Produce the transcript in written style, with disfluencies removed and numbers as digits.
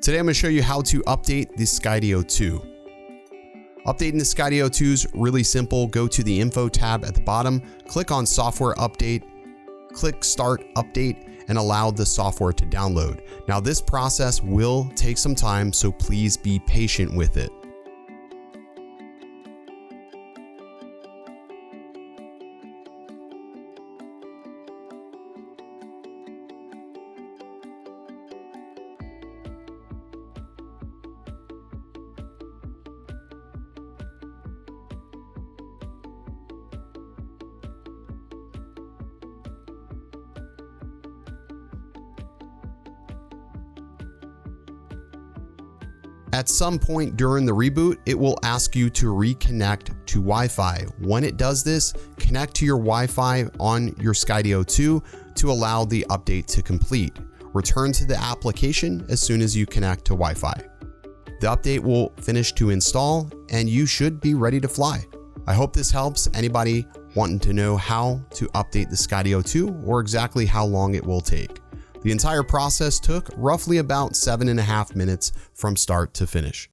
Today I'm going to show you how to update the Skydio 2. Updating the Skydio 2 is really simple. Go to the Info tab at the bottom, click on Software Update, click Start Update, and allow the software to download. Now this process will take some time, so please be patient with it. At some point during the reboot, it will ask you to reconnect to Wi-Fi. When it does this, connect to your Wi-Fi on your Skydio 2 to allow the update to complete. Return to the application as soon as you connect to Wi-Fi. The update will finish to install and you should be ready to fly. I hope this helps anybody wanting to know how to update the Skydio 2 or exactly how long it will take. The entire process took roughly about 7.5 minutes from start to finish.